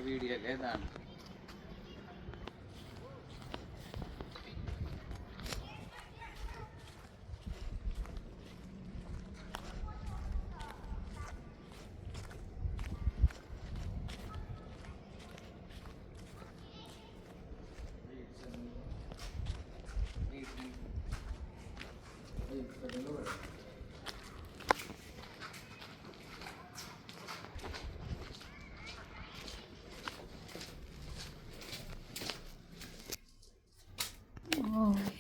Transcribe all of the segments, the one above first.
Video లేదా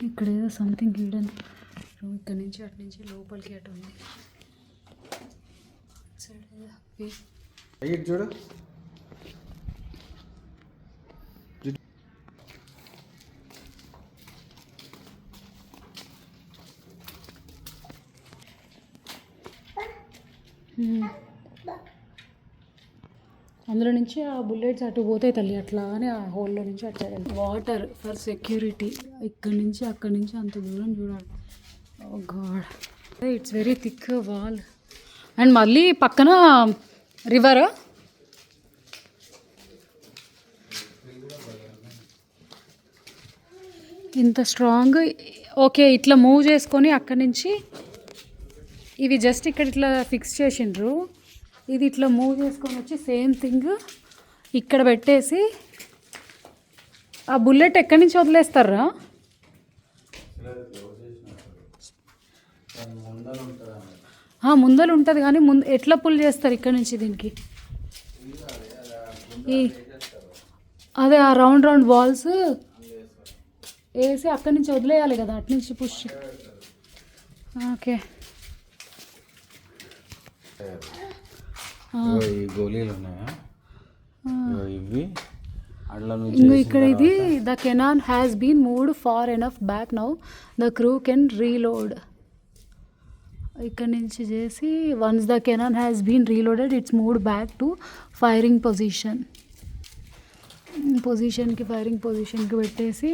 ఇక్కడ ఏదో సంథింగ్ హిడెన్ ఇక్కడ నుంచి అటు నుంచి లోపలికి అటు ఉంది చూడు అందులో నుంచి ఆ బుల్లెట్స్ అటు పోతాయి తల్లి అట్లా అని ఆ హోల్లో నుంచి అటు సైడ్ వాటర్ ఫర్ సెక్యూరిటీ ఇక్కడ నుంచి అక్కడి నుంచి అంత దూరం చూడాలి. Oh god, it's very thick wall. And మళ్ళీ పక్కన రివర్. ఇంత స్ట్రాంగ్. ఓకే, ఇట్లా మూవ్ చేసుకొని అక్కడి నుంచి ఇవి జస్ట్ ఇక్కడ ఇట్లా ఫిక్స్ చేసిండ్రు. ఇది ఇట్లా మూవ్ చేసుకొని వచ్చి సేమ్ థింగ్ ఇక్కడ పెట్టేసి ఆ బుల్లెట్ ఎక్కడి నుంచి వదిలేస్తారా? ముందర ఉంటుంది కానీ ఎట్లా పుల్ చేస్తారు ఇక్కడ నుంచి దీనికి? అదే ఆ రౌండ్ రౌండ్ బాల్స్ వేసి అక్కడి నుంచి వదిలేయాలి కదా, అటు నుంచి పుష్. ఓకే, ఈ గోళీలు ఉన్నాయా ఇవి ఇంకో ఇక్కడ ఇది the cannon has been moved far enough back now the crew can reload. ఇక్కడ నుంచి చేసి once the cannon has been reloaded it's moved back to firing పొజిషన్కి ఫైరింగ్ పొజిషన్కి పెట్టేసి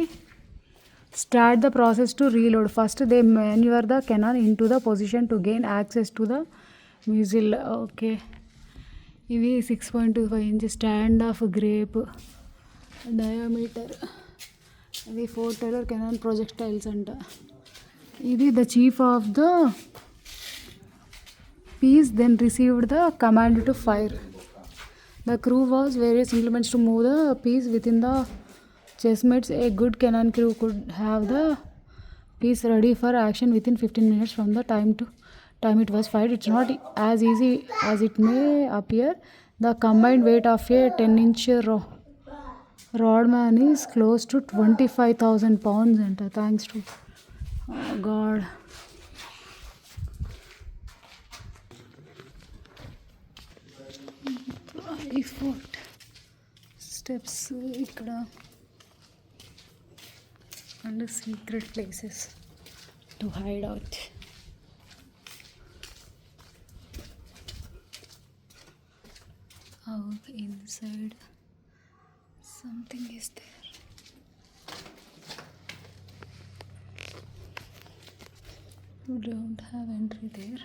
start the process to reload. First they maneuver the cannon in to the position to gain access to the muzzle. Okay, ఇవి 6.25 inch stand off grape diameter. ఇవి 4 టైలర్ cannon projectiles అంట. ఇది the chief of the piece then received the command to fire. The crew was various implements to move the piece within the chessmates. A good cannon crew could have the piece ready for action within 15 minutes from the time it was fired. It's not as easy as it may appear. The combined weight of a 10-inch rodman is close to 25,000 pounds and thanks to God. Effort steps ikkada and secret places to hide out. Out inside something is there. You don't have entry there,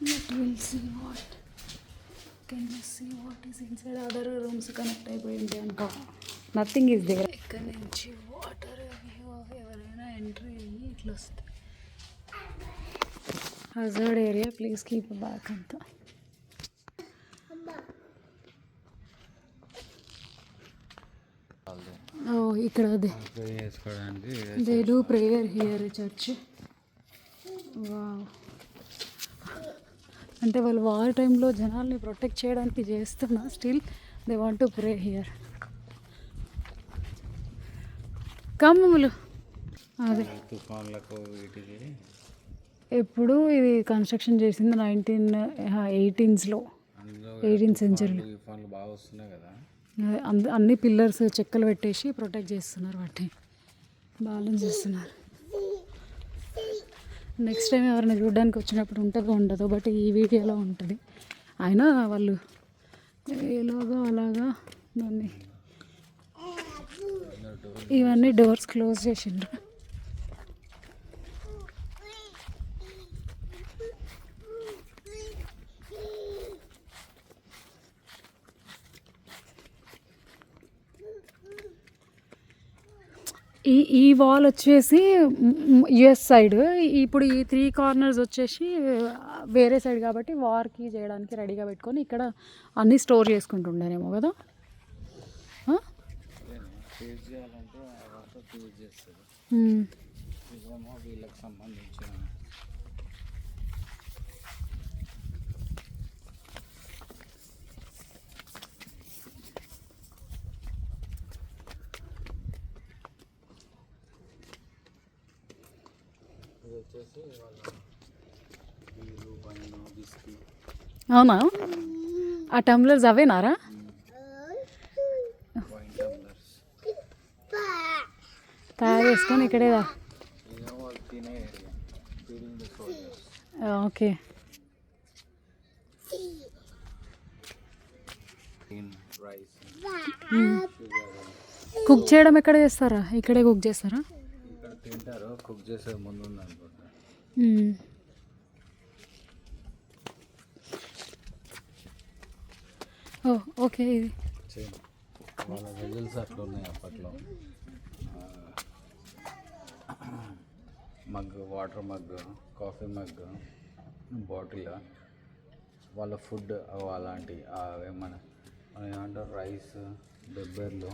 but we'll see what. Can you see what is inside? Other rooms connect అయిపోయింది అనుకో. Nothing is there. ఇక్కడ నుంచి water ఎవరైనా entry అయ్యి ఇట్లా వస్తుంది. Hazard area, please keep back అంతా. ఇక్కడ అదే they do prayer here church. Wow, అంటే వాళ్ళు వార్ టైంలో జనాల్ని ప్రొటెక్ట్ చేయడానికి చేస్తున్నా, still they want to pray here. కమ్ములు అదే ఎప్పుడు ఇది కన్స్ట్రక్షన్ చేసింది 18th సెంచరీలో. అన్ని పిల్లర్స్ చెక్కలు పెట్టేసి ప్రొటెక్ట్ చేస్తున్నారు, వాటిని బ్యాలెన్స్ చేస్తున్నారు. నెక్స్ట్ టైం ఎవరైనా చూడడానికి వచ్చినప్పుడు ఉంటుందో ఉండదో, బట్ ఈ వీడియోలో ఉంటుంది. అయినా వాళ్ళు ఎలాగో అలాగా దాన్ని ఇవన్నీ డోర్స్ క్లోజ్ చేసిండ్రు. ఈ వాల్ వచ్చేసి యుఎస్ సైడ్, ఇప్పుడు ఈ 3 కార్నర్స్ వచ్చేసి వేరే సైడ్ కాబట్టి వార్కి చేయడానికి రెడీగా పెట్టుకొని ఇక్కడ అన్నీ స్టోర్ చేసుకుంటుండేనేమో కదా. ఫేస్ చేయాలంటే అవంతా ఫేస్ చేస్తుంది. ఇదేమో వీళ్ళకి సంబంధించిన ఇది వచ్చేసి వాళ్ళ వీళ్ళు వైన్ విస్కీ. అవునా, ఆ టంబ్లర్స్ అవేనారా? వైన్ టంబ్లర్స్ తయారు చేసుకొని ఇక్కడే. ఇదేమో వాళ్ళు తినే area, feeding the soldiers. Okay. Rice, cook చేయడం ఎక్కడ చేస్తారా? ఇక్కడే కుక్ చేస్తారా? ఇక్కడ తింటారు, కుక్ చేసే ముందు ఉంది అనుకుంటా. ఓకే. ఇది వాళ్ళ వెజల్స్ అట్లా ఉన్నాయి అప్పట్లో. Mug, water mug, coffee mug, bottle, వాళ్ళ ఫుడ్ అలాంటి ఏమన్నా మనం ఏమంటారు, రైస్, బెబ్బర్లు,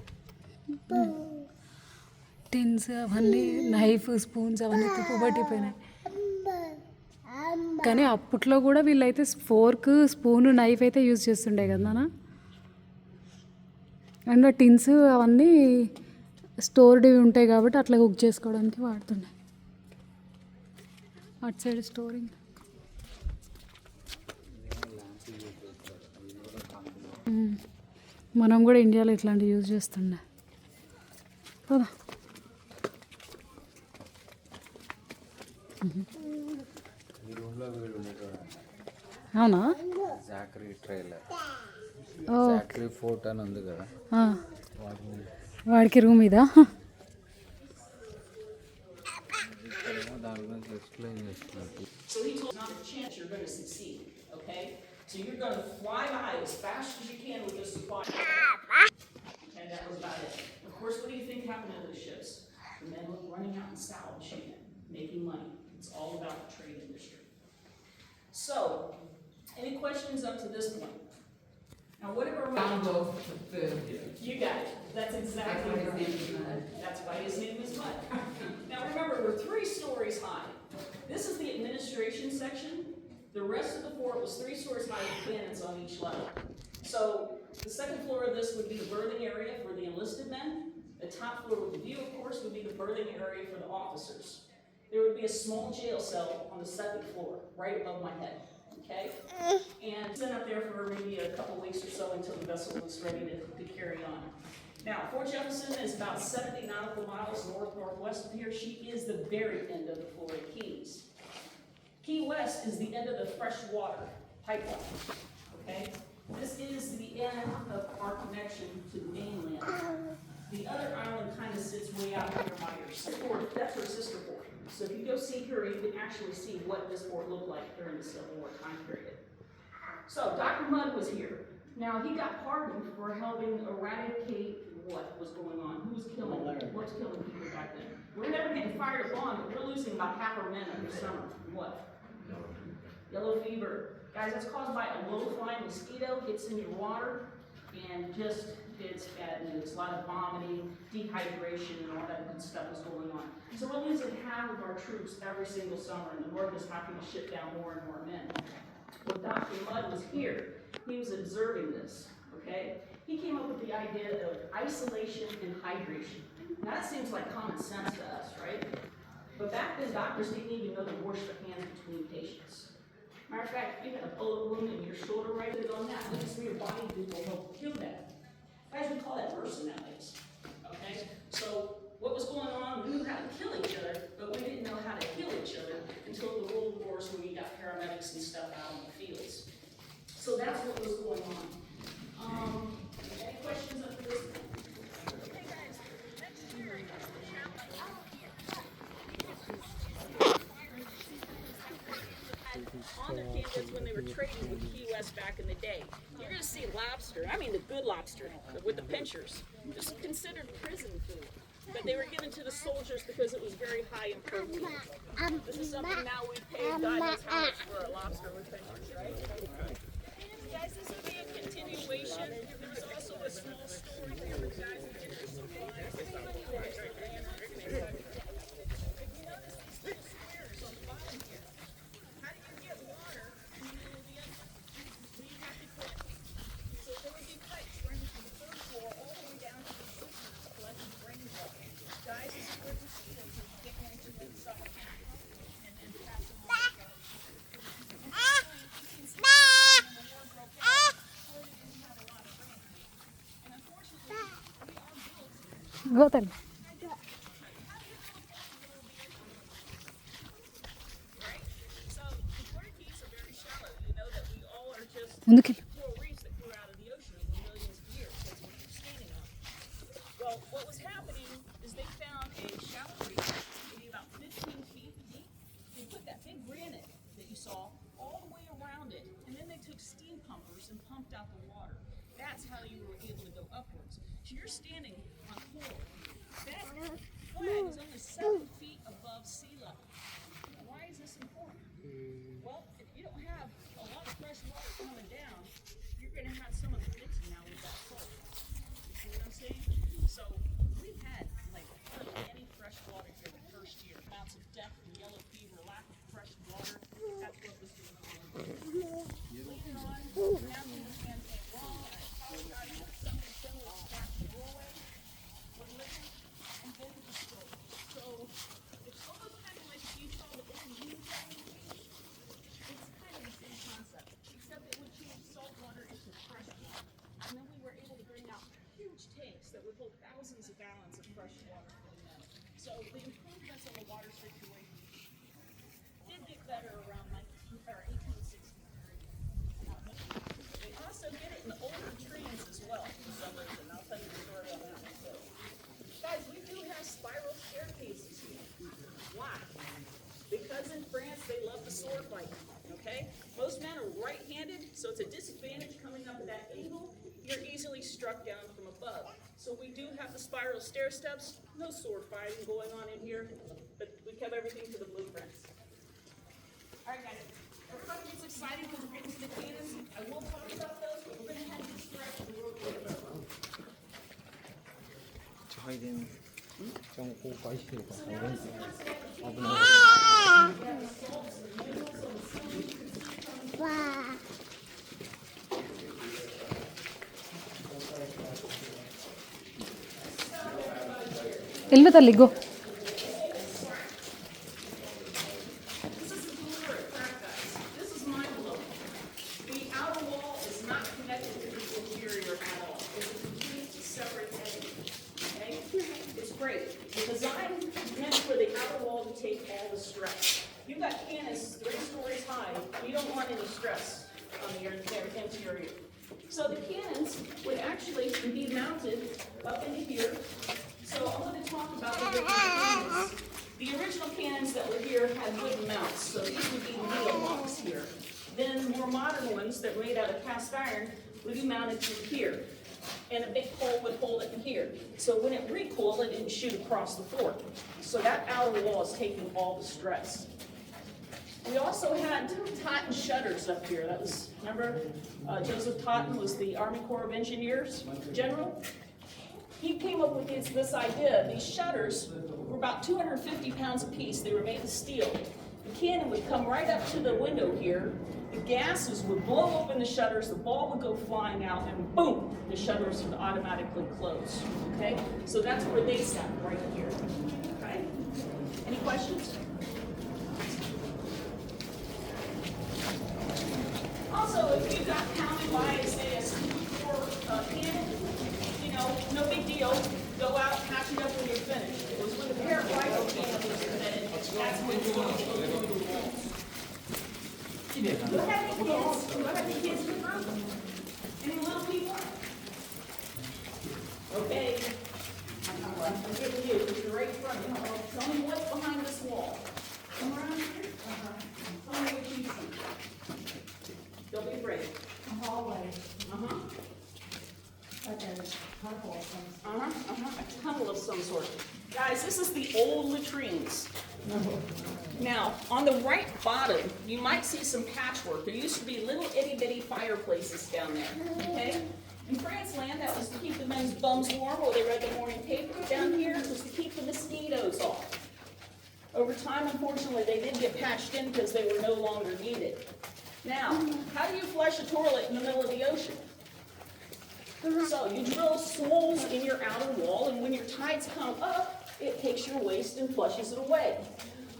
టిన్స్ అవన్నీ, నైఫ్, స్పూన్స్ అవన్నీ తిప్పబట్టిపోయినాయి. కానీ అప్పట్లో కూడా వీళ్ళైతే ఫోర్క్, స్పూన్, నైఫ్ అయితే యూజ్ చేస్తుండే కదా నాన్న. అండ్ టిన్స్ అవన్నీ స్టోర్డ్ ఉంటాయి కాబట్టి అట్లా కుక్ చేసుకోవడానికి వాడుతుండే. అటు సైడ్ స్టోరింగ్. మనం కూడా ఇండియాలో ఇట్లాంటివి యూజ్ చేస్తుండే కదా. అవునా? జాకరీ ట్రైలర్, ఓ, జాకరీ ఫోర్ట్ అని ఉంది కదా, వాడికి రూమ్ ఇదా? ఇక్కడేమో దాని గురించి ఎక్స్ప్లెయిన్ చేస్తున్నట్టు. So he told not a chance you're going to succeed, okay? So you're going to fly by as fast as you can with this supply. And that was about it. Of course, what do you think happened to those ships? The men were running out in style and shipping, making money. It's all about the trade industry. So, any questions up to this point? Now, whatever you got it. That's exactly right. That's why his name is Mud. Now, remember, we're 3 stories high. This is the administration section. The rest of the fort was 3 stories high with cannons on each level. So, the second floor of this would be the berthing area for the enlisted men. The top floor with the view, of course, would be the berthing area for the officers. There would be a small jail cell on the 2nd floor, right above my head. Okay? And it's been up there for maybe a couple weeks or so until the vessel was ready to carry on. Now, Fort Jefferson is about 70 nautical miles northwest of here. She is the very end of the Florida Keys. Key West is the end of the freshwater pipeline. Okay? This is the end of our connection to the mainland. The other island kind of sits way out here by your sister. That's her sister fort. So if you go see her, you can actually see what this fort looked like during the Civil War time period. So Dr. Mudd was here. Now he got pardoned for helping eradicate what was going on. Who was killing? What's killing people back then? We're never getting fired upon, but we're losing about half our men every summer. What? Yellow fever. Guys, that's caused by a low-flying mosquito, gets in your water, and just, it's bad news. A lot of vomiting, dehydration, and all that good stuff is going on. So we're losing half of our troops every single summer, and the North is having to ship down more and more men. Well, Dr. Mudd was here. He was observing this, okay? He came up with the idea of isolation and hydration. Now that seems like common sense to us, right? But back then, doctors didn't even know to wash their hands between patients. Matter of fact, you had a bullet wound in your shoulder, right on that. Look at your body will help kill that. Guys, we call that nursing nowadays. Okay? So what was going on? We knew how to kill each other, but we didn't know how to heal each other until the World Wars when we got paramedics and stuff out in the fields. So that's what was going on. Any questions up to this point? On their campus when they were trading with Key West back in the day. You're going to see lobster, I mean the good lobster, with the pinchers. Just considered prison food. but they were given to the soldiers because it was very high in protein. This is something now we pay God knows how much for a lobster with fingers, right? Guys, this will be a continuation. There's also a small story here for guys who are interested in lives. Go tell. ముందుకి Coral reefs that grew out of the ocean over millions of years. That's what you're standing on. Well, what was happening is they found a shallow reef, maybe about 15 feet deep. They put that big granite that you saw all the way around it, and then they took steam pumpers and pumped out the water. That's how you were able to go upwards. So you're standing on coral. That flag is only 7 feet above sea level. Why is this important? Well, if you don't have a lot of fresh water coming down, you're going to have some of the mixing now with that salt. You see what I'm saying? So we've had like hardly any fresh water here the first year. Amounts of death from yellow fever, lack of fresh water. That's what was going on. Later on, now we understand things wrong. I apologize for something similar to back in Norway. We're living and then it destroyed. So it's almost kind of like if you saw the old moon thing. It's kind of the same concept, except it would change salt water into fresh water. And then we were able to bring out huge tanks that would hold thousands of gallons of fresh water in them. So the improvements in the water situation did get better around 1860. They also did it in the older trains as well, for some reason. I'll tell you the story on that one too. Guys, we do have spiral staircases here. Why? Because in France, they love the sword fight, okay? Most men are right-handed, so it's a disadvantage coming up at that angle. You're easily struck down from above. So we do have the spiral stair steps. No sword fighting going on in here, but we kept everything to the blueprints. All right, guys. Everybody gets excited because we're getting to the cannons. I will talk about those, but we're going to head this direction real quick. 저희는 좀 고가시고 ఎల్లు తల్లి go This is the deliberate crack, guys. This is mind-blowing. The outer wall is not connected to the interior at all. It's a complete separate entity. Okay? It's great. The design meant for the outer wall to take all the stress. You've got cannons 3 stories high. You don't want any stress on the interior. So the cannons would actually be mounted up into here. So I want to talk about the different cannons. The original cannons that were here had wooden mounts, so these would be needle locks here. Then more modern ones that were made out of cast iron would be mounted to here. And a big pole would hold it in here. So when it recoiled, it didn't shoot across the fort. So that outer wall is taking all the stress. We also had Totten shutters up here. That was, remember, Joseph Totten was the Army Corps of Engineers general. He came up with this idea. These shutters were about 250 pounds apiece. They were made of steel. The cannon would come right up to the window here. The gases would blow open the shutters. The ball would go flying out, and boom, the shutters would automatically close. Okay, so that's where they sat, right here. Okay. Any questions? Also, if you got pounded by, say, a C4 cannon, you know, no big deal. Go out, patch it up when you're finished. It was when the parent rifle cannon was invented. That's when it's going to go through the walls. Do I have any kids? Do I have any kids in the group? Any little people? Okay. I'm getting you, because you're right in front of me. Tell me what's behind this wall. Come around here. Tell me what you see. Don't be afraid. A hallway. Uh-huh. A tunnel of some sort. Guys, this is the old latrines. Now, on the right bottom, you might see some patchwork. There used to be little itty bitty fireplaces down there, okay? In France land, that was to keep the men's bums warm while they read the morning paper. Down here, it was to keep the mosquitoes off. Over time, unfortunately, they did get patched in because they were no longer needed. Now, how do you flush a toilet in the middle of the ocean? So you drill holes in your outer wall, and when your tides come up, it takes your waste and flushes it away.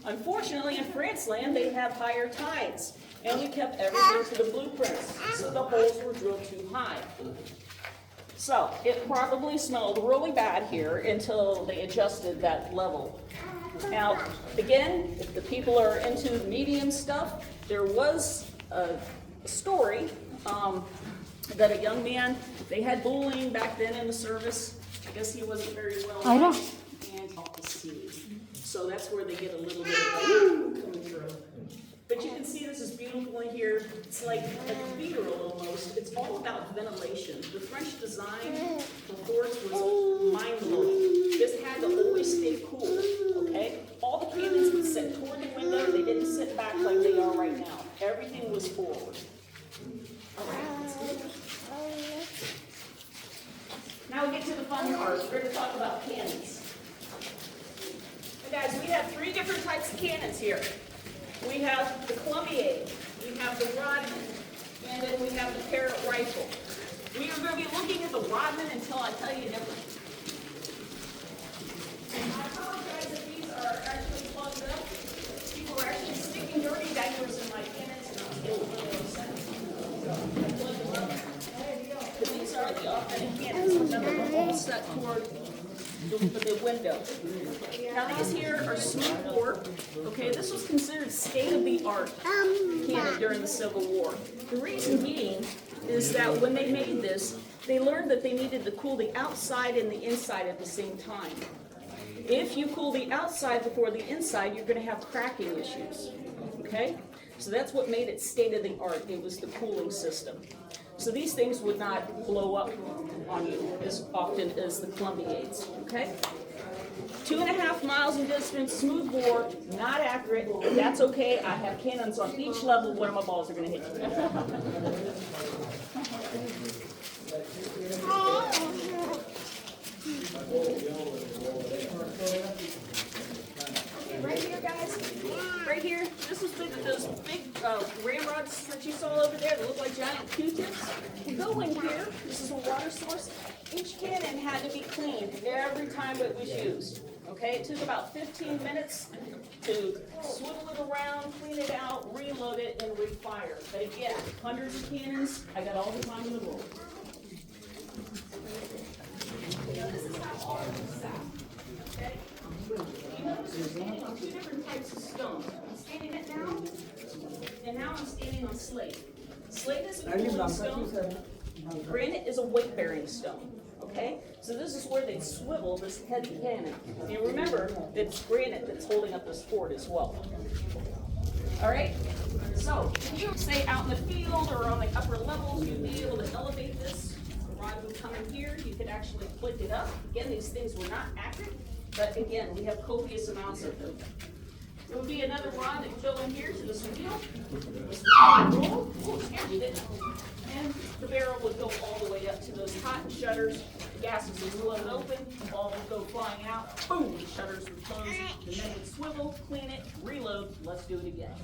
Unfortunately, in France land, they have higher tides, and we kept everything to the blueprints, so the holes were drilled too high. So it probably smelled really bad here until they adjusted that level. Now, again, if the people are into the medium stuff, there was a story that a young man, they had bullying back then in the service. I guess he wasn't very well liked, and off the sea. So that's where they get a little bit of that coming through. But you can see this is beautiful in here. It's like a cathedral almost. It's all about ventilation. The French design for forts was mind-blowing. This had to always stay cool, okay? All the cannons would sit toward the window. They didn't sit back like they are right now. Everything was forward. All right, let's do it. Now we get to the fun part. We're going to talk about cannons. Guys, we have three different types of cannons here. We have the Columbier, we have the Rodman, and then we have the Parrott rifle. We are going to be looking at the Rodman until I tell you different. I apologize if these are actually plugged up. People are actually sticking dirty diapers in my cannons, and I'm still really upset. So, plug them up. But these are the authentic cannons. Remember, they're all set toward the window. Now these here are smooth bore. Okay, this was considered state-of-the-art cannon during the Civil War. The reason being is that when they made this, they learned that they needed to cool the outside and the inside at the same time. If you cool the outside before the inside, you're going to have cracking issues. Okay, so that's what made it state-of-the-art. It was the cooling system. So these things would not blow up on you as often as the Columbiads, okay? 2.5 miles in distance, smooth bore, not accurate. That's okay. I have cannons on each level. One of my balls are going to hit you. Right here, guys. Right here. This was those big ramrods that you saw over there that look like giant Q-tips. You go in here. This is a water source. Each cannon had to be cleaned every time it was used. Okay, it took about 15 minutes to swivel it around, clean it out, reload it, and refire. But again, hundreds of cannons. I got all the time in the world. You know, this is how all of this out. Okay? You notice we're standing on two different types of stone. I'm standing it down, and now I'm standing on slate. Slate is a cooling stone. Granite is a weight-bearing stone. Okay? So this is where they swivel this heavy cannon. And you remember that it's granite that's holding up this fort as well. All right? So, if you say out in the field or on the upper levels, you'd be able to elevate this. The rod would come in here. You could actually flick it up. Again, these things were not accurate, but again, we have copious amounts of them. There would be another rod that would go in here to this wheel. This would roll. Oh, scared you, didn't it? And the barrel would go all the way up to those cotton shutters. The gases would blow open, the ball would go flying out. Boom, the shutters would close. The men would swivel, clean it, reload. Let's do it again.